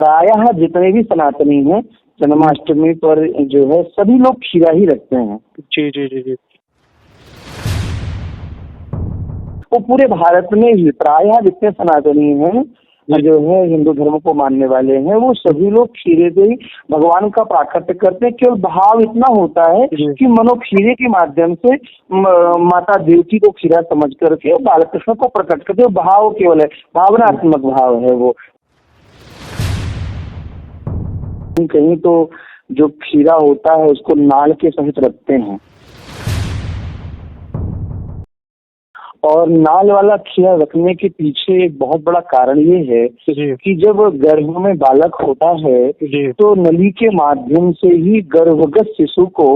प्रायः जितने भी सनातनी हैं जन्माष्टमी पर जो है सभी लोग खीरा ही रखते हैं। जी जी जी जी। वो पूरे भारत में ही प्रायः जितने सनातनी हैं जो है हिंदू धर्म को मानने वाले हैं वो सभी लोग खीरे से ही भगवान का प्राकट्य करते हैं। केवल भाव इतना होता है कि मनो खीरे के माध्यम से माता देवकी को खीरा समझ करके बाल कृष्ण को प्रकट करते हैं। भाव केवल है, भावनात्मक भाव है वो। कहीं तो जो खीरा होता है उसको नाल के सहित रखते हैं और नाल वाला खीरा रखने के पीछे एक बहुत बड़ा कारण ये है कि जब गर्भ में बालक होता है तो नली के माध्यम से ही गर्भगत शिशु को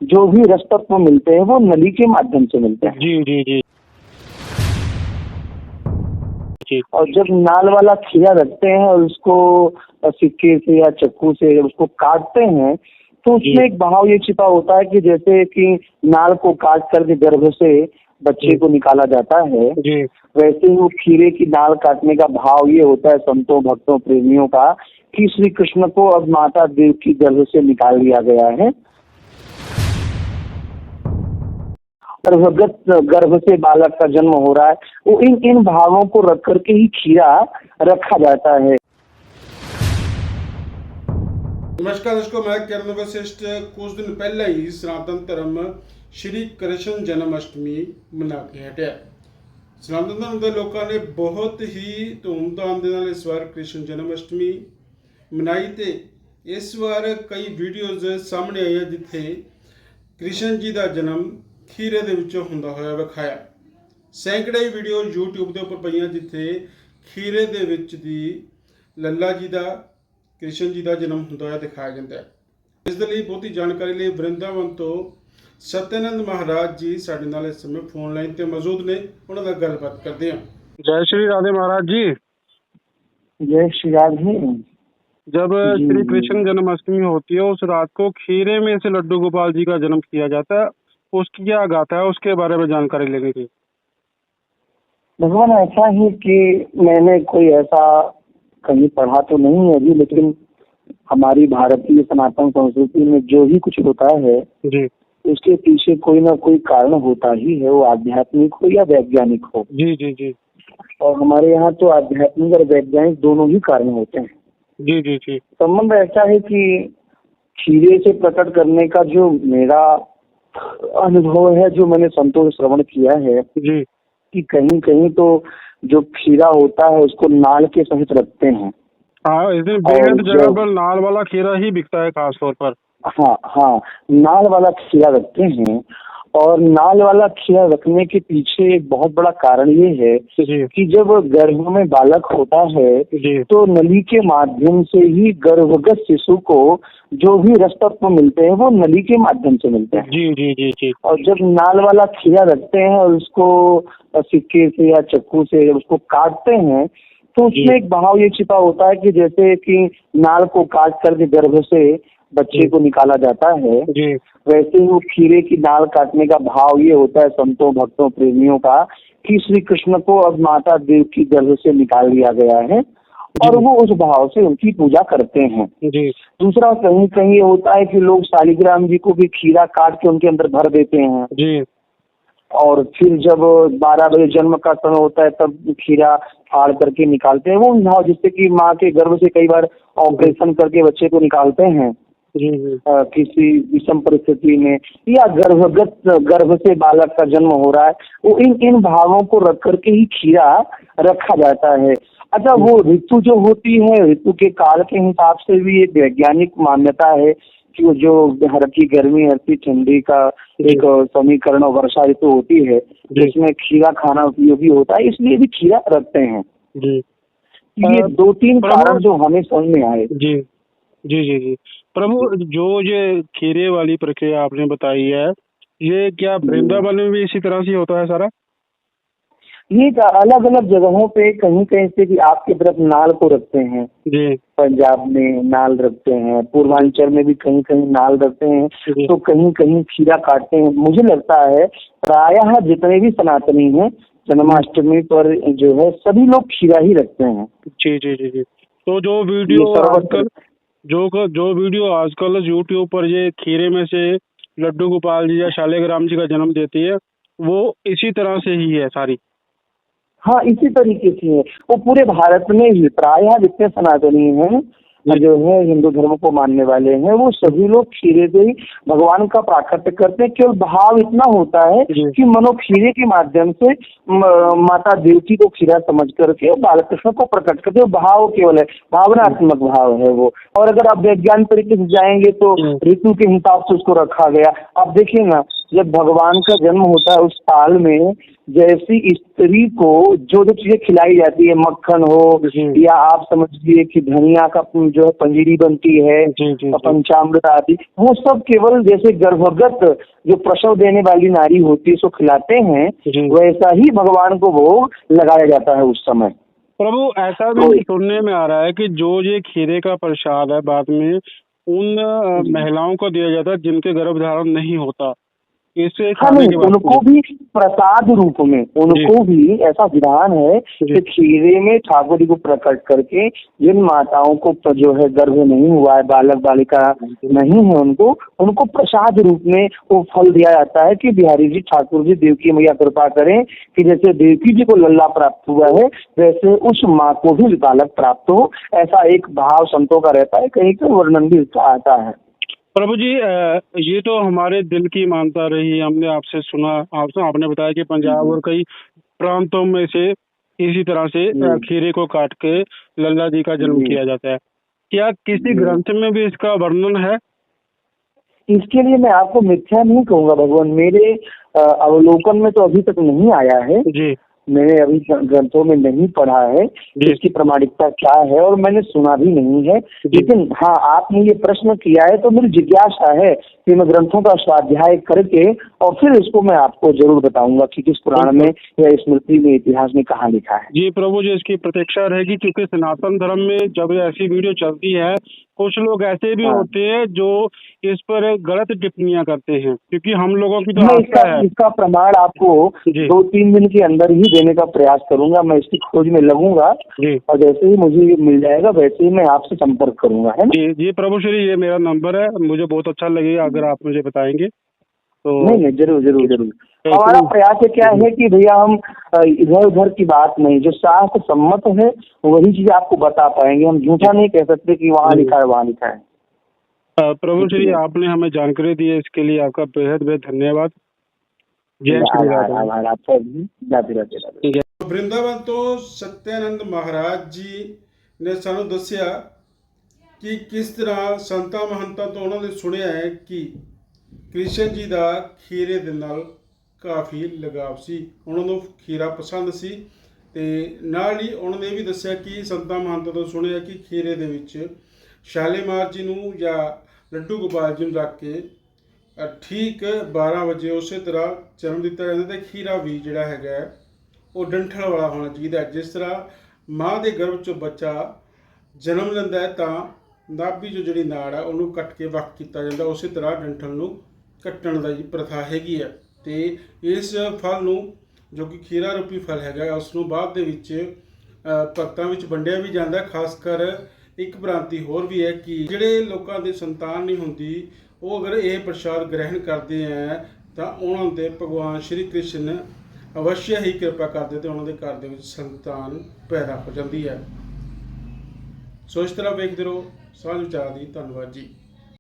जो भी रस तत्व मिलते हैं वो नली के माध्यम से मिलते हैं। जी जी जी। और जब नाल वाला खीरा रखते हैं और उसको सिक्के से या चाकू से उसको काटते हैं तो उसमें एक भाव ये छिपा होता है कि जैसे कि नाल को काट करके गर्भ से बच्चे को निकाला जाता है वैसे ही वो खीरे की नाल काटने का भाव ये होता है संतों भक्तों प्रेमियों का कि श्री कृष्ण को अब माता देव की गर्भ से निकाल दिया गया है। गर्भ से बालक का जन्म हो रहा है वो इन भावों को रख करके ही खीरा रखा जाता है। नमस्कार दोस्तों, मैं किरण वशिष्ठ। कुछ दिन पहले ही सनातन धर्म श्री कृष्ण जन्माष्टमी मना के हटिया। सनातन धर्म के लोगों ने बहुत ही धूमधाम के नाल इस बार कृष्ण जन्माष्टमी मनाई ते इस बार कई वीडियोज़ सामने आई जिथे कृष्ण जी का जन्म खीरे दे विचों हुंदा होया विखाया। सैकड़े वीडियो यूट्यूब के उपर पईयां जिथे खीरे दे विच दी लल्ला जी का कृष्ण जी का जन्म हुंदा होया दिखाया जाता है। इस दे लई बहुती जानकारी लिए वृंदावन तो सत्यानंद महाराज जी साडे नाल इस समय फोन लाइन ते मौजूद ने, उन्हां नाल गलबात करदे हां। जय श्री राधे महाराज जी। जय श्री राधे। जब श्री कृष्ण जन्माष्टमी होती है उस रात को खीरे में से लड्डू गोपाल जी का जन्म किया जाता है, उसकी क्या गाथा है उसके बारे में जानकारी लेनी थी। भगवान ऐसा है कि मैंने कोई ऐसा कहीं पढ़ा तो नहीं है अभी, लेकिन हमारी भारतीय सनातन संस्कृति में जो भी कुछ होता है जी उसके पीछे कोई ना कोई कारण होता ही है, वो आध्यात्मिक हो या वैज्ञानिक हो। जी जी जी। और हमारे यहाँ तो आध्यात्मिक और वैज्ञानिक दोनों ही कारण होते हैं। जी जी जी। संबंध ऐसा है कि खीरे से प्रकट करने का जो मेरा अनुभव है, जो मैंने संतों से श्रवण किया है जी कि कहीं कहीं तो जो खीरा होता है उसको नाल के सहित रखते हैं। हाँ, इस दिन बेहद जगह पर नाल वाला खीरा ही बिकता है खास तौर पर। हाँ, नाल वाला खीरा रखते हैं और नाल वाला खीरा रखने के पीछे एक बहुत बड़ा कारण ये है कि जब गर्भ में बालक होता है तो नली के माध्यम से ही गर्भगत शिशु को जो भी रस तत्व मिलते हैं वो नली के माध्यम से मिलते हैं। जी जी जी जी। और जब नाल वाला खीरा रखते हैं और उसको सिक्के से या चाकू से उसको काटते हैं तो उसमें एक भाव ये छिपा होता है कि जैसे कि नाल को काट करके गर्भ से बच्चे को निकाला जाता है वैसे ही वो खीरे की नाल काटने का भाव ये होता है संतों भक्तों प्रेमियों का कि श्री कृष्ण को अब माता देव की गर्भ से निकाल दिया गया है और वो उस भाव से उनकी पूजा करते हैं। दूसरा कहीं कहीं ये होता है कि लोग शालिग्राम जी को भी खीरा काट के उनके अंदर भर देते हैं और फिर जब 12 बजे जन्म का समय होता है तब खीरा फाड़ करके निकालते हैं वो भाव, जिससे कि माँ के गर्भ से कई बार ऑपरेशन करके बच्चे को निकालते हैं किसी विषम परिस्थिति में या गर्भ से बालक का जन्म हो रहा है, वो इन भावों को रख करके ही खीरा रखा जाता है। अच्छा, वो ऋतु जो होती है ऋतु के काल के हिसाब से भी एक वैज्ञानिक मान्यता है कि वो जो हर की गर्मी हर की ठंडी का एक समीकरण वर्षा ऋतु होती है जिसमें खीरा खाना उपयोगी होता है, इसलिए भी खीरा रखते हैं। ये 2-3 कारण जो हमें समझ में आए। जी जी जी जी। प्रभु, जो ये खीरे वाली प्रक्रिया आपने बताई है ये क्या वृंदावन में भी इसी तरह से होता है सारा? ये अलग अलग जगहों पे कहीं कहीं से कि आपकी तरफ नाल को रखते हैं पंजाब में नाल रखते हैं, पूर्वांचल में भी कहीं कहीं नाल रखते हैं तो कहीं कहीं खीरा काटते हैं। मुझे लगता है प्रायः जितने भी सनातनी हैं जन्माष्टमी पर जो है सभी लोग खीरा ही रखते हैं। जी जी जी जी। तो जो वीडियो आजकल जो वीडियो आजकल यूट्यूब पर ये खीरे में से लड्डू गोपाल जी या शालिग्राम जी का जन्म देती है, वो इसी तरह से ही है सारी। हाँ, इसी तरीके से है। वो पूरे भारत में ही प्रायः जितने सनातनी हैं, जो है हिंदू धर्म को मानने वाले हैं, वो सभी लोग खीरे से ही भगवान का प्राकट्य करते हैं। केवल भाव इतना होता है कि मनो खीरे के माध्यम से माता देवकी को खीरा समझ करके बालकृष्ण को प्रकट करते हैं। भाव केवल है, भावनात्मक भाव है वो। और अगर आप वैज्ञानिक तरीके से जाएंगे तो ऋतु के हिसाब से उसको रखा गया। आप देखिए ना, जब भगवान का जन्म होता है उस साल में, जैसी स्त्री को जो जो चीजें खिलाई जाती है, मक्खन हो या आप समझिए कि धनिया का जो है पंजीरी बनती है, पंचामृत आदि, वो सब केवल जैसे गर्भगत जो प्रसव देने वाली नारी होती है उसको खिलाते हैं, वैसा ही भगवान को भोग लगाया जाता है उस समय। प्रभु, ऐसा भी सुनने में आ रहा है कि जो ये खीरे का प्रसाद है बाद में उन महिलाओं को दिया जाता है जिनके गर्भधारण नहीं होता। इससे उनको भी प्रसाद रूप में, उनको भी ऐसा विधान है कि खीरे में ठाकुर जी को प्रकट करके जिन माताओं को जो है गर्भ नहीं हुआ है, बालक बालिका नहीं है, उनको प्रसाद रूप में वो फल दिया जाता है कि बिहारी जी ठाकुर जी देवकी मैया कृपा करें कि जैसे देवकी जी को लल्ला प्राप्त हुआ है वैसे उस माँ को भी बालक प्राप्त हो। ऐसा एक भाव संतों का रहता है, कहीं का वर्णन भी इसका आता है। प्रभु जी, ये तो हमारे दिल की मानता रही। हमने आपसे सुना, आपने बताया कि पंजाब और कई प्रांतों में से इसी तरह से खीरे को काट के लल्ला जी का जन्म किया जाता है। क्या किसी ग्रंथ में भी इसका वर्णन है? इसके लिए मैं आपको मिथ्या नहीं कहूंगा भगवान, मेरे अवलोकन में तो अभी तक नहीं आया है जी। मैंने अभी ग्रंथों में नहीं पढ़ा है इसकी प्रमाणिकता क्या है, और मैंने सुना भी नहीं है। लेकिन हाँ, आपने ये प्रश्न किया है तो मेरी जिज्ञासा है कि मैं ग्रंथों का स्वाध्याय करके और फिर इसको मैं आपको जरूर बताऊंगा कि किस पुराण में या स्मृति में, इतिहास में कहाँ लिखा है। जी प्रभु जी, इसकी प्रतीक्षा रहेगी, क्योंकि सनातन धर्म में जब ऐसी वीडियो चलती है कुछ लोग ऐसे भी होते हैं जो इस पर गलत टिप्पणियां करते हैं, क्योंकि हम लोगों की तो इसका प्रमाण आपको 2-3 दिन के अंदर ही देने का प्रयास करूंगा। मैं इसकी खोज में लगूंगा और जैसे ही मुझे मिल जाएगा वैसे ही मैं आपसे संपर्क करूंगा, है ना? जी प्रभु श्री, ये मेरा नंबर है, मुझे बहुत अच्छा लगेगा अगर आप मुझे बताएंगे तो। नहीं, जरूर। हमारा प्रयास क्या है कि भैया हम इधर उधर की बात नहीं, जो शास्त्र सम्मत है वही चीज आपको बता पाएंगे। हम झूठा नहीं कह सकते कि वहाँ लिखा है वहाँ लिखा है। प्रभु श्री, आपने हमें जानकारी दी है, इसके लिए आपका बेहद बेहद धन्यवाद। जय श्री राधे। वृंदावन तो सत्यानंद महाराज जी ने सानू दसिया कि किस तरह संतां महंतां तो उन्होंने सुनिया है कि कृष्ण जी का खीरे दे नाल काफ़ी लगाव सी, उन्होंने खीरा पसंद सी ते नाल ही उन्होंने भी दसिया कि संतां महंतां तो सुनिया कि खीरे दे विच शालीमार जी नूं या लड्डू गोपाल जी नूं रख के ठीक 12 वजे उस तरह जन्म दिता जाता है। खीरा भी जिहड़ा हैगा वो डंठल वाला होना चाहिए। जिस तरह माँ के गर्भ चो बच्चा जन्म लैंदा है तो नाभि जो जिहड़ी नाड़ है उन्होंने कट के वख किया जाता, उस तरह डंठल नूं कट्टण दी प्रथा हैगी है। तो इस फल नूं जो कि खीरा रूपी फल हैगा उसनूं बाद दे विच भगतां विच वंडिया भी जाता। खासकर एक भ्रांति होर भी है कि जिहड़े लोकां दी संतान नहीं हुंदी वो अगर ये प्रसाद ग्रहण करते हैं तो उन्होंने ते भगवान श्री कृष्ण अवश्य ही कृपा करते तो उन्होंने घर दे विच संतान पैदा हो जाती है। सो इस तरह वेखते रहो साझ विचार दी। धन्यवाद जी।